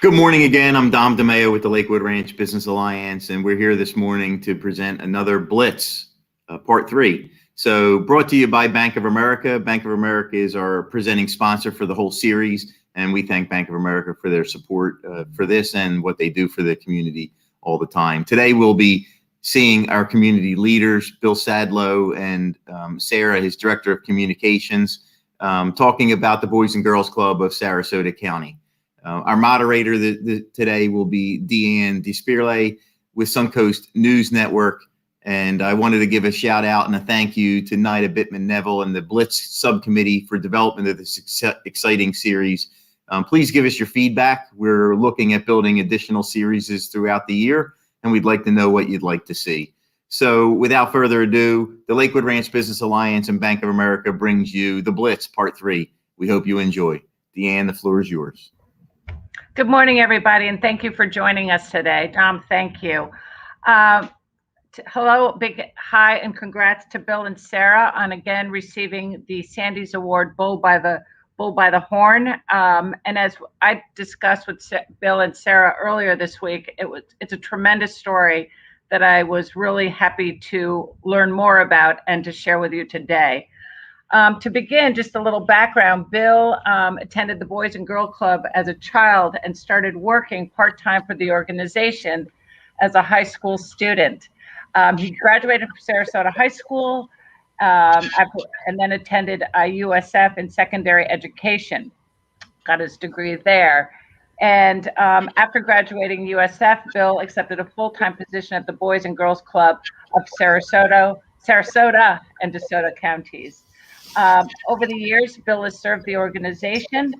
Good morning again. I'm Dom DeMeo with the Lakewood Ranch Business Alliance, and we're here this morning to present another Blitz, part 3. So brought to you by Bank of America. Bank of America is our presenting sponsor for the whole series, and we thank Bank of America for their support for this and what they do for the community all the time. Today we'll be seeing our community leaders, Bill Sadlo and Sarah, his Director of Communications, talking about the Boys and Girls Club of Sarasota County. Our moderator today will be Deanne DeSpirle with Suncoast News Network. And I wanted to give a shout out and a thank you to Nida Bittman-Neville and the Blitz subcommittee for development of this exciting series. Please give us your feedback. We're looking at building additional series throughout the year, and we'd like to know what you'd like to see. So without further ado, the Lakewood Ranch Business Alliance and Bank of America brings you the Blitz Part 3. We hope you enjoy. Deanne, the floor is yours. Good morning, everybody, and thank you for joining us today. Dom, thank you. Hello, big hi, and congrats to Bill and Sarah on again receiving the Sandy's Award Bull by the Horn. And as I discussed with Bill and Sarah earlier this week, it's a tremendous story that I was really happy to learn more about and to share with you today. To begin, just a little background, Bill attended the Boys and Girls Club as a child and started working part-time for the organization as a high school student. He graduated from Sarasota High School and then attended USF in secondary education, got his degree there. And after graduating USF, Bill accepted a full-time position at the Boys and Girls Club of Sarasota and DeSoto counties. Over the years, Bill has served the organization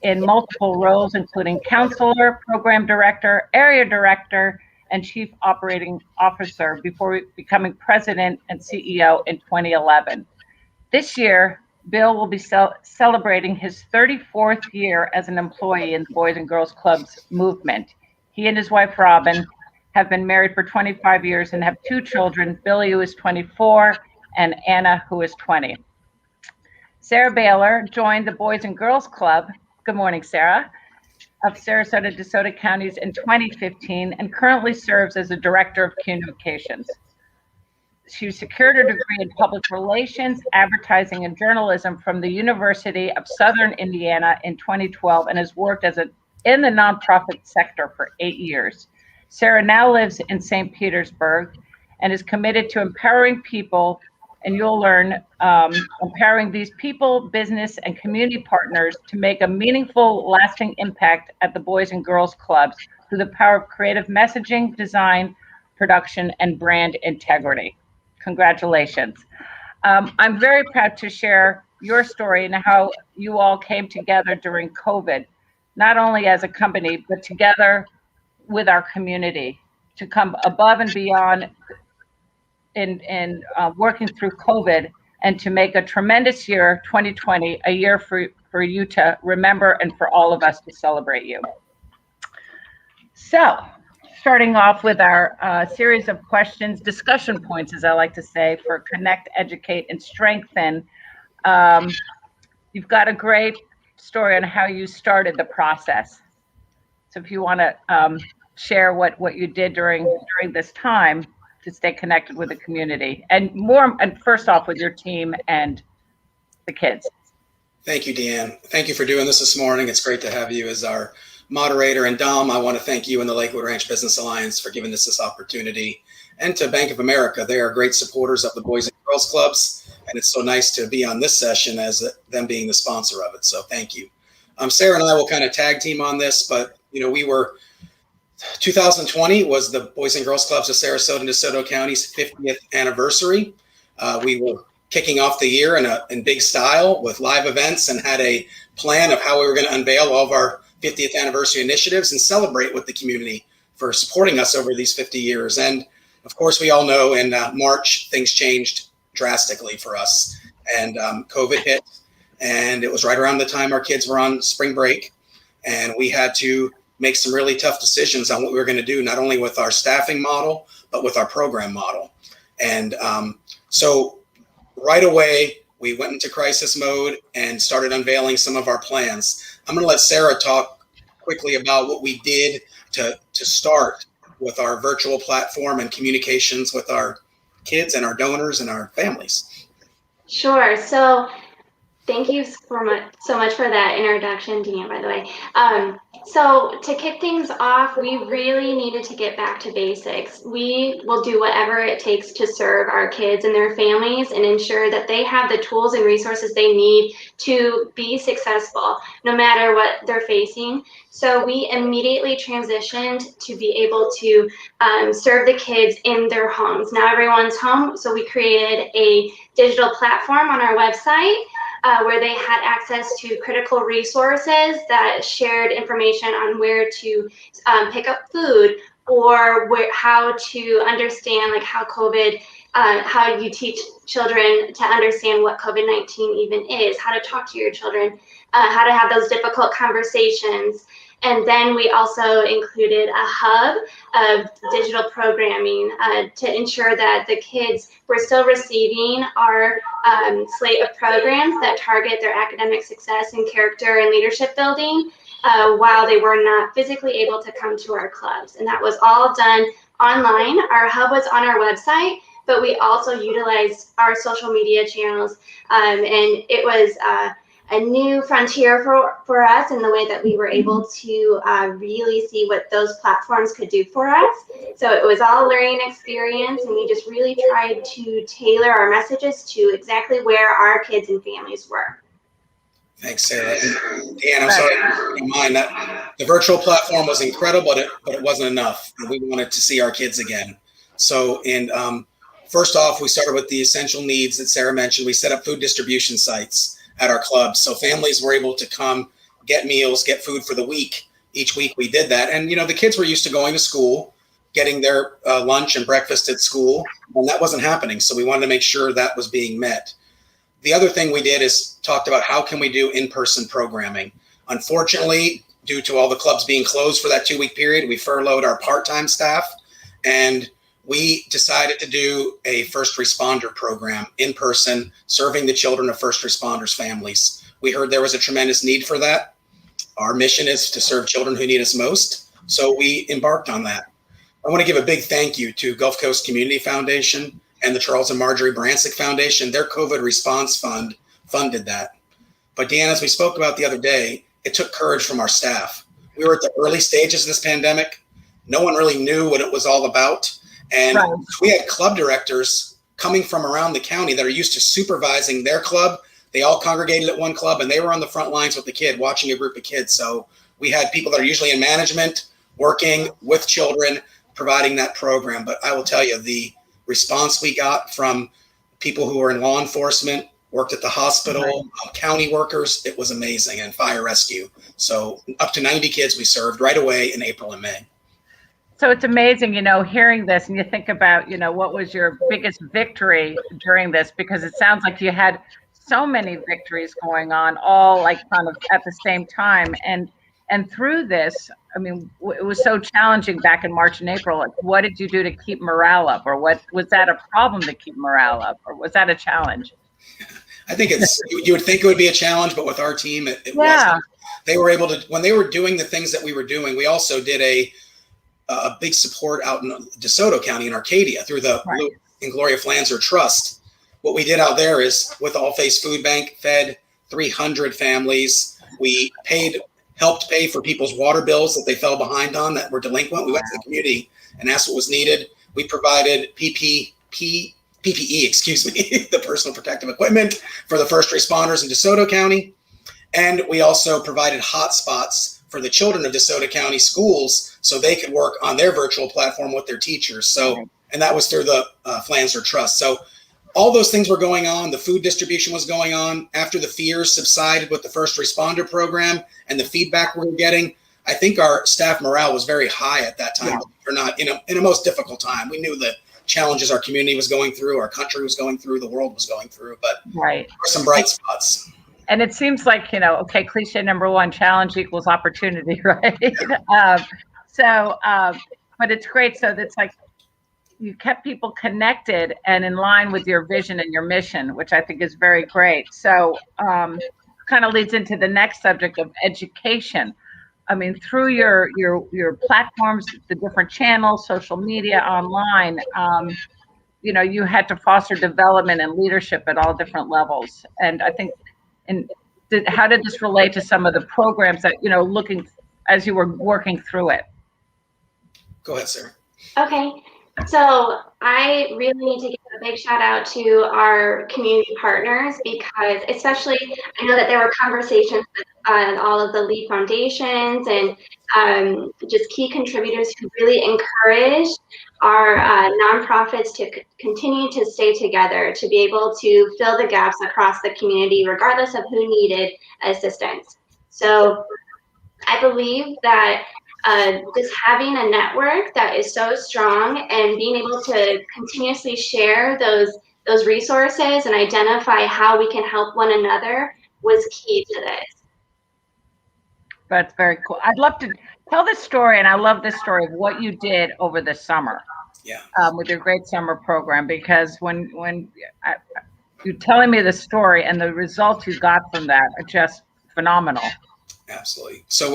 in multiple roles, including counselor, program director, area director, and chief operating officer before becoming president and CEO in 2011. This year, Bill will be celebrating his 34th year as an employee in the Boys and Girls Club's movement. He and his wife, Robin, have been married for 25 years and have 2 children, Billy, who is 24, and Anna, who is 20. Sarah Baylor joined the Boys and Girls Club, good morning, Sarah, of Sarasota and DeSoto counties in 2015 and currently serves as the Director of Communications. She secured her degree in Public Relations, Advertising, and Journalism from the University of Southern Indiana in 2012 and has worked in the nonprofit sector for 8 years. Sarah now lives in St. Petersburg and is committed to empowering people, and you'll learn empowering these people, business, and community partners to make a meaningful, lasting impact at the Boys and Girls Clubs through the power of creative messaging, design, production, and brand integrity. Congratulations. I'm very proud to share your story and how you all came together during COVID, not only as a company, but together with our community to come above and beyond in working through COVID and to make a tremendous year, 2020, a year for you to remember and for all of us to celebrate you. So, starting off with our series of questions, discussion points, as I like to say, for Connect, Educate, and Strengthen. You've got a great story on how you started the process. So if you want to share what you did during this time to stay connected with the community and first off with your team and the kids. Thank you, Deanne. Thank you for doing this morning. It's great to have you as our moderator. And Dom, I want to thank you and the Lakewood Ranch Business Alliance for giving us this opportunity. And to Bank of America, they are great supporters of the Boys and Girls Clubs. And it's so nice to be on this session as them being the sponsor of it. So thank you. Sarah and I will kind of tag team on this, but 2020 was the Boys and Girls Clubs of Sarasota and DeSoto counties 50th anniversary. We were kicking off the year in big style with live events and had a plan of how we were going to unveil all of our 50th anniversary initiatives and celebrate with the community for supporting us over these 50 years. And of course, we all know in March, things changed drastically for us and COVID hit. And it was right around the time our kids were on spring break. And we had to make some really tough decisions on what we were going to do, not only with our staffing model, but with our program model. And so right away, we went into crisis mode and started unveiling some of our plans. I'm going to let Sarah talk quickly about what we did to start with our virtual platform and communications with our kids and our donors and our families. Sure. So thank you so much for that introduction, Deanne, by the way. So to kick things off, we really needed to get back to basics. We will do whatever it takes to serve our kids and their families and ensure that they have the tools and resources they need to be successful, no matter what they're facing. So we immediately transitioned to be able to serve the kids in their homes. Now everyone's home, so we created a digital platform on our website where they had access to critical resources that shared information on where to pick up food, or how to understand like how COVID, how you teach children to understand what COVID-19 even is, how to talk to your children, how to have those difficult conversations. And then we also included a hub of digital programming to ensure that the kids were still receiving our slate of programs that target their academic success and character and leadership building while they were not physically able to come to our clubs. And that was all done online. Our hub was on our website, but we also utilized our social media channels. And it was a new frontier for us in the way that we were able to really see what those platforms could do for us. So it was all a learning experience, and we just really tried to tailor our messages to exactly where our kids and families were. Thanks, Sarah. And Dan, I'm sorry to keep in mind that the virtual platform was incredible, but it wasn't enough. We wanted to see our kids again. So, first off, we started with the essential needs that Sarah mentioned. We set up food distribution sites at our clubs, so families were able to come get meals, get food for the week. Each week we did that, and the kids were used to going to school, getting their lunch and breakfast at school, and that wasn't happening. So we wanted to make sure that was being met. The other thing we did is talked about how can we do in-person programming. Unfortunately, due to all the clubs being closed for that 2-week period, we furloughed our part-time staff, and we decided to do a first responder program in person, serving the children of first responders' families. We heard there was a tremendous need for that. Our mission is to serve children who need us most, so we embarked on that. I want to give a big thank you to Gulf Coast Community Foundation and the Charles and Marjorie Bransick Foundation. Their COVID response fund funded that. But Dan, as we spoke about the other day, it took courage from our staff. We were at the early stages of this pandemic. No one really knew what it was all about. And right. We had club directors coming from around the county that are used to supervising their club. They all congregated at one club, and they were on the front lines with the kid, watching a group of kids. So we had people that are usually in management, working with children, providing that program. But I will tell you, the response we got from people who were in law enforcement, worked at the hospital, right. County workers, it was amazing, and fire rescue. So up to 90 kids we served right away in April and May. So it's amazing, hearing this, and you think about, what was your biggest victory during this, because it sounds like you had so many victories going on, all like kind of at the same time. And through this, I mean, it was so challenging back in March and April. Like, what did you do to keep morale up? Or what was that a problem to keep morale up? Or was that a challenge? I think you would think it would be a challenge, but with our team, it wasn't. They were able to, when they were doing the things that we were doing, we also did a big support out in DeSoto County in Arcadia through the Lou and Gloria Flanzer Trust. What we did out there is with All Face Food Bank, fed 300 families. We helped pay for people's water bills that they fell behind on that were delinquent. We went to the community and asked what was needed. We provided PPE, the personal protective equipment for the first responders in DeSoto County. And we also provided hotspots for the children of DeSoto County schools so they could work on their virtual platform with their teachers. So, and that was through the Flanzer Trust. So all those things were going on. The food distribution was going on. After the fears subsided with the first responder program and the feedback we were getting, I think our staff morale was very high at that time. Or not, in a most difficult time. We knew the challenges our community was going through, our country was going through, the world was going through, but there were some bright spots. And it seems like, okay, cliche number one, challenge equals opportunity, right? But it's great. So that's like, you kept people connected and in line with your vision and your mission, which I think is very great. So kind of leads into the next subject of education. I mean, through your platforms, the different channels, social media, online, you had to foster development and leadership at all different levels. And I think, how did this relate to some of the programs that, looking as you were working through it? Go ahead, Sarah. Okay. So I really need to give a big shout out to our community partners, because especially I know that there were conversations with all of the lead foundations and just key contributors who really encouraged our nonprofits to continue to stay together, to be able to fill the gaps across the community, regardless of who needed assistance. So I believe that just having a network that is so strong and being able to continuously share those resources and identify how we can help one another was key to this. That's very cool. I'd love to tell this story, and I love this story of what you did over the summer. Yeah. With your great summer program, because when you're telling me the story and the results you got from that are just phenomenal. Absolutely. So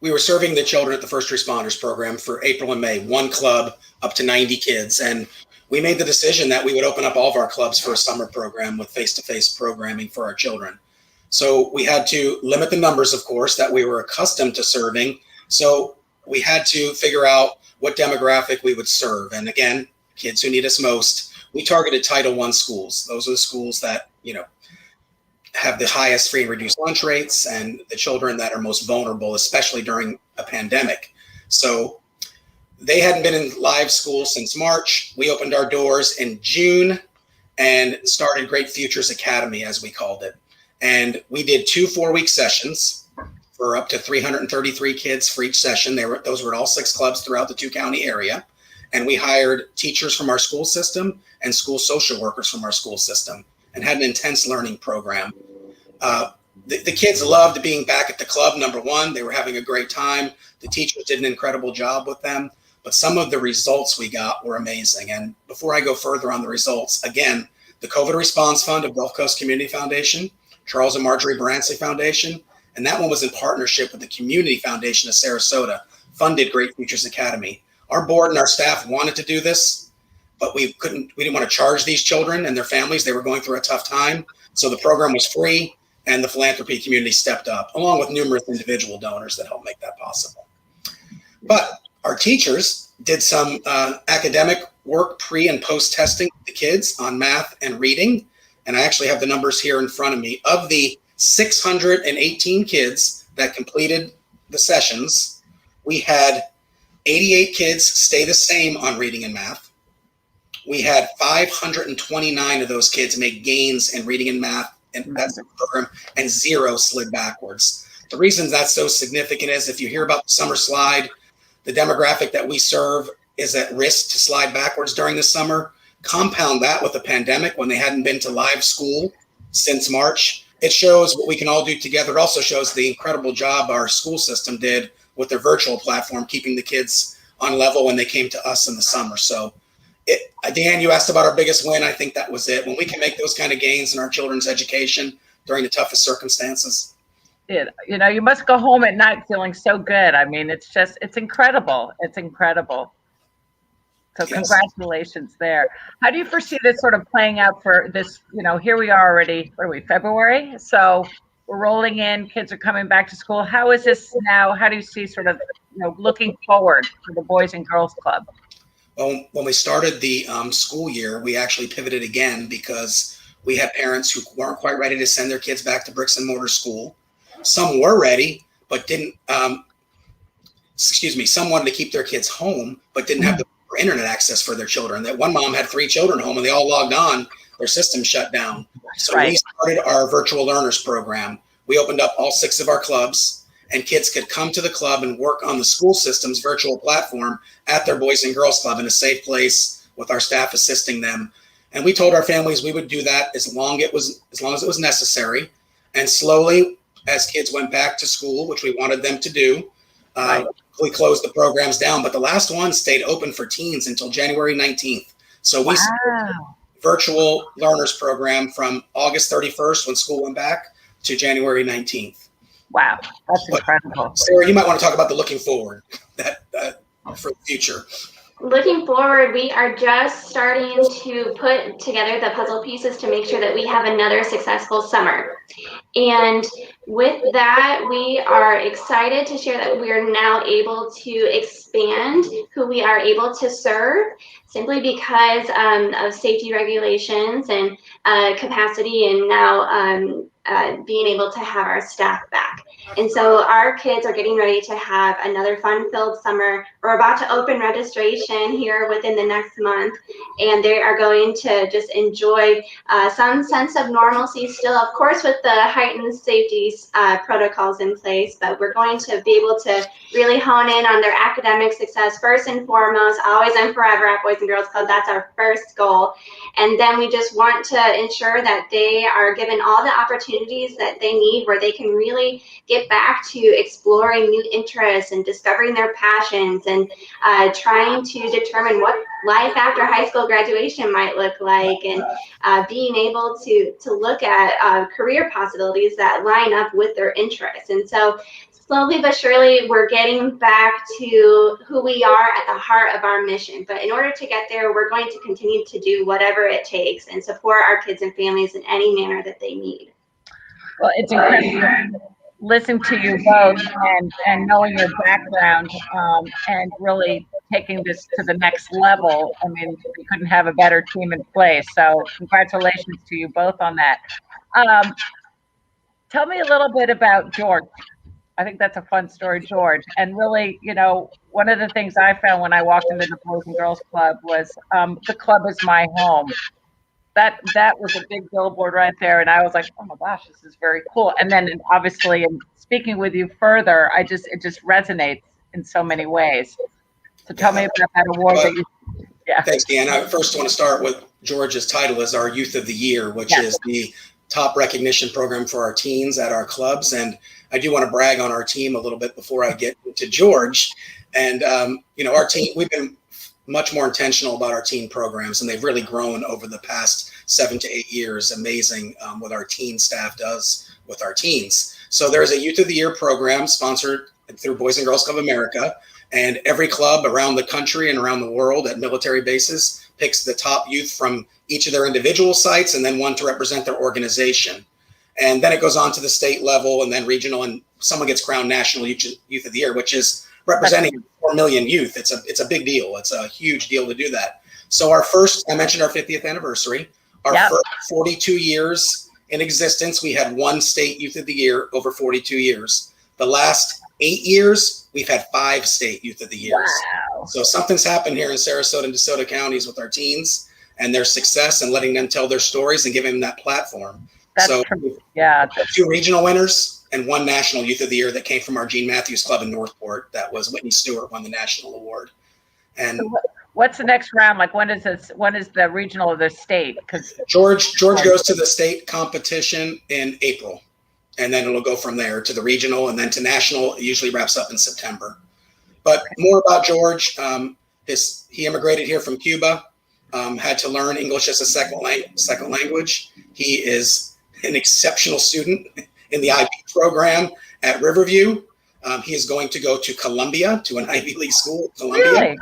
we were serving the children at the First Responders Program for April and May, one club up to 90 kids. And we made the decision that we would open up all of our clubs for a summer program with face-to-face programming for our children. So we had to limit the numbers, of course, that we were accustomed to serving. So we had to figure out what demographic we would serve. And again, kids who need us most. We targeted Title I schools. Those are the schools that, have the highest free and reduced lunch rates, and the children that are most vulnerable, especially during a pandemic. So they hadn't been in live school since March. We opened our doors in June and started Great Futures Academy, as we called it. And we did 2 4-week sessions for up to 333 kids for each session. Those were at all 6 clubs throughout the 2-county area. And we hired teachers from our school system and school social workers from our school system, and had an intense learning program. The kids loved being back at the club. Number one, they were having a great time. The teachers did an incredible job with them, but some of the results we got were amazing. And before I go further on the results, again, the COVID Response Fund of Gulf Coast Community Foundation, Charles and Marjorie Baranski Foundation, and that one was in partnership with the Community Foundation of Sarasota, funded Great Futures Academy. Our board and our staff wanted to do this, but we didn't want to charge these children and their families. They were going through a tough time. So the program was free, and the philanthropy community stepped up, along with numerous individual donors that helped make that possible. But our teachers did some academic work pre and post testing with the kids on math and reading. And I actually have the numbers here in front of me. Of the 618 kids that completed the sessions, we had 88 kids stay the same on reading and math. We had 529 of those kids make gains in reading and math, and that's the program, and 0 slid backwards. The reason that's so significant is, if you hear about the summer slide, the demographic that we serve is at risk to slide backwards during the summer. Compound that with a pandemic when they hadn't been to live school since March. It shows what we can all do together. It also shows the incredible job our school system did with their virtual platform, keeping the kids on level when they came to us in the summer. So Dan, you asked about our biggest win. I think that was it. When we can make those kind of gains in our children's education during the toughest circumstances. You must go home at night feeling so good. I mean, it's incredible. It's incredible. So Yes. Congratulations there. How do you foresee this sort of playing out for this? Here we are already, what are we, February? So we're rolling in, kids are coming back to school. How is this now? How do you see sort of, looking forward for the Boys and Girls Club? Well, when we started the school year, we actually pivoted again because we had parents who weren't quite ready to send their kids back to bricks and mortar school. Some were ready, but didn't, some wanted to keep their kids home, but didn't have the internet access for their children. That one mom had 3 children home and they all logged on, their system shut down. So We started our virtual learners program. We opened up all 6 of our clubs, and kids could come to the club and work on the school system's virtual platform at their Boys and Girls Club in a safe place with our staff assisting them. And we told our families we would do that as long as it was necessary. And slowly, as kids went back to school, which we wanted them to do, we closed the programs down. But the last one stayed open for teens until January 19th. So we started the virtual learners program from August 31st when school went back to January 19th. Wow, that's But, incredible. Sarah, you might want to talk about the looking forward for the future. Looking forward, we are just starting to put together the puzzle pieces to make sure that we have another successful summer. And with that, we are excited to share that we are now able to expand who we are able to serve, simply because of safety regulations and capacity, and now being able to have our staff back. And so our kids are getting ready to have another fun-filled summer. We're about to open registration here within the next month, and they are going to just enjoy some sense of normalcy still, of course, with the heightened safety protocols in place, but we're going to be able to really hone in on their academic success first and foremost, always and forever at Boys and Girls Club. That's our first goal. And then we just want to ensure that they are given all the opportunities that they need, where they can really get back to exploring new interests and discovering their passions, and trying to determine what life after high school graduation might look like, and being able to look at career possibilities that line up with their interests. And so slowly but surely, we're getting back to who we are at the heart of our mission. But in order to get there, we're going to continue to do whatever it takes and support our kids and families in any manner that they need. Well, it's incredible listening to you both, and knowing your background, and really taking this to the next level. I mean, we couldn't have a better team in place. So congratulations to you both on that. Tell me a little bit about George. I think that's a fun story, George. And really, you know, one of the things I found when I walked into the Boys and Girls Club was the club is my home. That was a big billboard right there, and I was like, oh my gosh, this is very cool. And then obviously, in speaking with you further, it just resonates in so many ways. So tell me about that award that you. Yeah. Thanks, Dan. I first want to start with George's title as our Youth of the Year, which is the top recognition program for our teens at our clubs. And I do want to brag on our team a little bit before I get to George. And you know, our team, we've been much more intentional about our teen programs, and they've really grown over the past 7 to 8 years. Amazing what our teen staff does with our teens. So there's a Youth of the Year program sponsored through Boys and Girls Club America, and every club around the country and around the world at military bases picks the top youth from each of their individual sites, and then one to represent their organization. And then it goes on to the state level, and then regional, and someone gets crowned National Youth of the Year, which is representing 4 million youth. It's a big deal. It's a huge deal to do that. So our first, I mentioned our 50th anniversary, our first 42 years in existence, we had one state Youth of the Year over 42 years. The last 8 years, we've had 5 state Youth of the Years. Wow. So something's happened here in Sarasota and DeSoto counties with our teens and their success, and letting them tell their stories and giving them that platform. That's so yeah. 2 regional winners and 1 National Youth of the Year that came from our Gene Matthews Club in Northport. That was Whitney Stewart won the national award. And so what's the next round? Like, when is this? When is the regional or the state? Because George goes to the state competition in April, and then it'll go from there to the regional, and then to national. It usually wraps up in September. But more about George. He immigrated here from Cuba, had to learn English as a second language. He is an exceptional student in the IB program at Riverview. He is going to go to Columbia, to an Ivy League school, Columbia,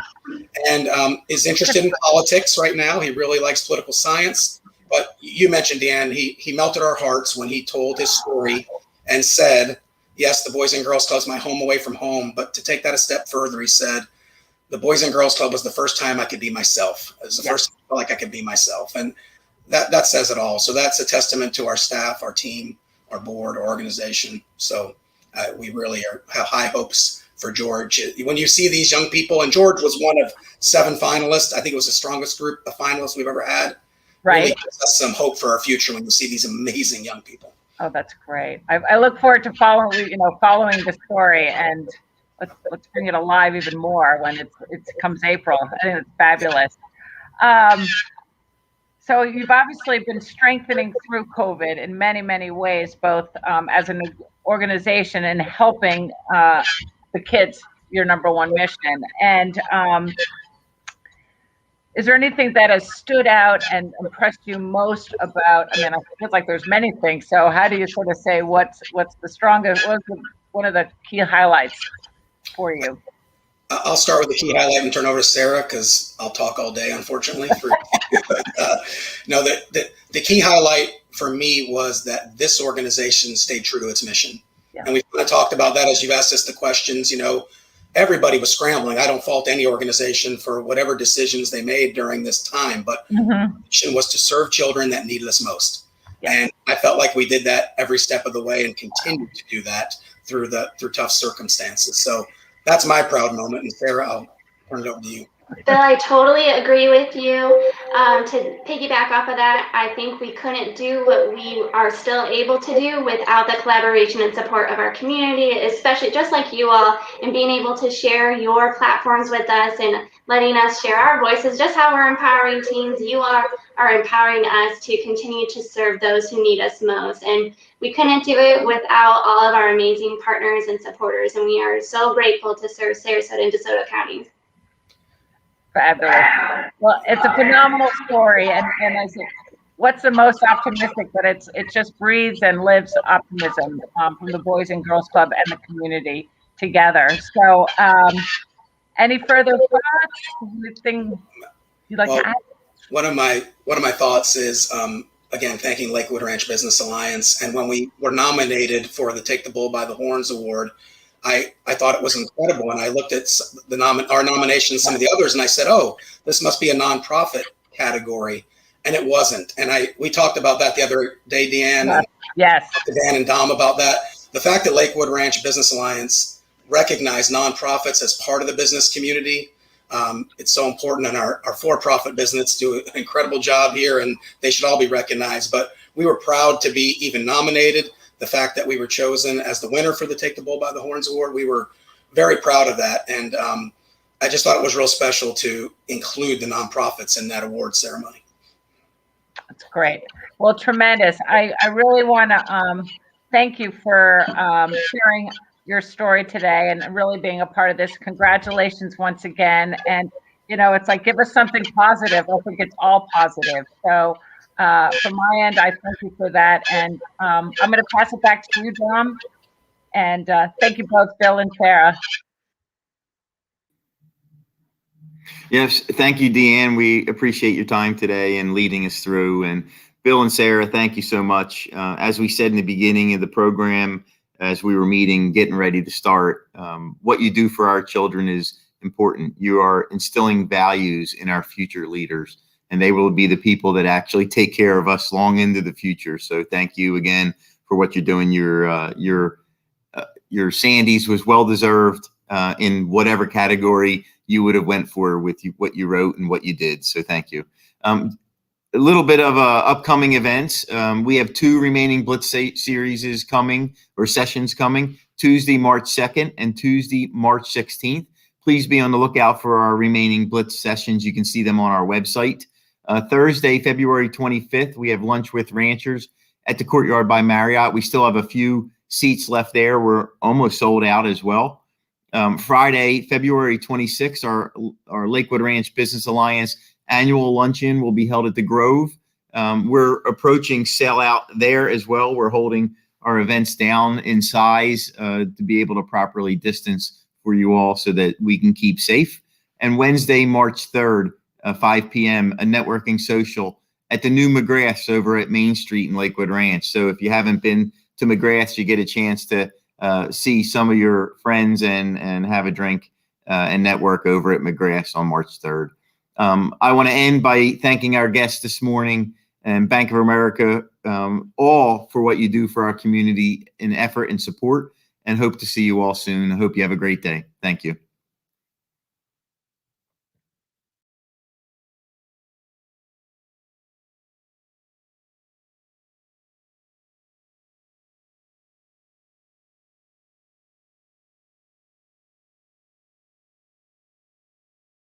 and is interested in politics right now. He really likes political science. But you mentioned, Dan, he melted our hearts when he told his story and said, yes, the Boys and Girls Club is my home away from home. But to take that a step further, he said, the Boys and Girls Club was the first time I could be myself. It was the first time I felt like I could be myself. And that says it all. So that's a testament to our staff, our team, our board, our organization. So we really have high hopes for George. When you see these young people, and George was one of 7 finalists. I think it was the strongest group of finalists we've ever had. Right. Really gives us some hope for our future when you see these amazing young people. Oh, that's great. I look forward to following the story, and let's bring it alive even more when it comes April. I think it's fabulous. So you've obviously been strengthening through COVID in many, many ways, both as an organization and helping the kids, your number one mission. And is there anything that has stood out and impressed you most about? I mean, I feel like there's many things. So how do you sort of say what's the strongest? What's one of the key highlights for you? I'll start with the key highlight and turn over to Sarah because I'll talk all day, unfortunately. No, the key highlight for me was that this organization stayed true to its mission. Yeah. And we've kind of talked about that as you've asked us the questions. You know, everybody was scrambling. I don't fault any organization for whatever decisions they made during this time, but the mission was to serve children that needed us most. Yeah. And I felt like we did that every step of the way and continue to do that through tough circumstances. So that's my proud moment. And Sarah, I'll turn it over to you. Bill, I totally agree with you. To piggyback off of that, I think we couldn't do what we are still able to do without the collaboration and support of our community, especially just like you all, and being able to share your platforms with us and letting us share our voices, just how we're empowering teens. You are empowering us to continue to serve those who need us most. And we couldn't do it without all of our amazing partners and supporters. And we are so grateful to serve Sarasota and DeSoto counties. Fabulous. Well, it's a phenomenal story, and I said, what's the most optimistic? But it just breathes and lives optimism from the Boys and Girls Club and the community together. So, any further thoughts? Anything you'd like to add? One of my thoughts is again thanking Lakewood Ranch Business Alliance, and when we were nominated for the Take the Bull by the Horns Award, I thought it was incredible, and I looked at our nominations, some of the others, and I said, "Oh, this must be a nonprofit category," and it wasn't. And we talked about that the other day, Deanne. Yes. Dan and Dom about that. The fact that Lakewood Ranch Business Alliance recognized nonprofits as part of the business community, it's so important. And our for-profit business do an incredible job here, and they should all be recognized. But we were proud to be even nominated. The fact that we were chosen as the winner for the Take the Bull by the Horns Award, we were very proud of that. And I just thought it was real special to include the nonprofits in that award ceremony. That's great. Well, tremendous. I really want to thank you for sharing your story today and really being a part of this. Congratulations once again. And, you know, it's like, give us something positive. I think it's all positive. So from my end, I thank you for that. And I'm going to pass it back to you, Dom. And thank you both, Bill and Sarah. Yes, thank you, Deanne. We appreciate your time today and leading us through. And Bill and Sarah, thank you so much. As we said in the beginning of the program, as we were meeting, getting ready to start, what you do for our children is important. You are instilling values in our future leaders, and they will be the people that actually take care of us long into the future. So thank you again for what you're doing. Your Sandy's was well-deserved in whatever category you would have went for with what you wrote and what you did. So thank you. A little bit of upcoming events. We have 2 remaining Blitz series coming, or sessions coming, Tuesday, March 2nd and Tuesday, March 16th. Please be on the lookout for our remaining Blitz sessions. You can see them on our website. Thursday, February 25th, we have Lunch with Ranchers at the Courtyard by Marriott. We still have a few seats left there. We're almost sold out as well. Friday, February 26th, our Lakewood Ranch Business Alliance annual luncheon will be held at the Grove. We're approaching sellout there as well. We're holding our events down in size to be able to properly distance for you all so that we can keep safe. And Wednesday, March 3rd, 5 p.m., a networking social at the new McGrath's over at Main Street in Lakewood Ranch. So if you haven't been to McGrath's, you get a chance to see some of your friends and have a drink and network over at McGrath's on March 3rd. I want to end by thanking our guests this morning and Bank of America, all for what you do for our community in effort and support, and hope to see you all soon. I hope you have a great day. Thank you.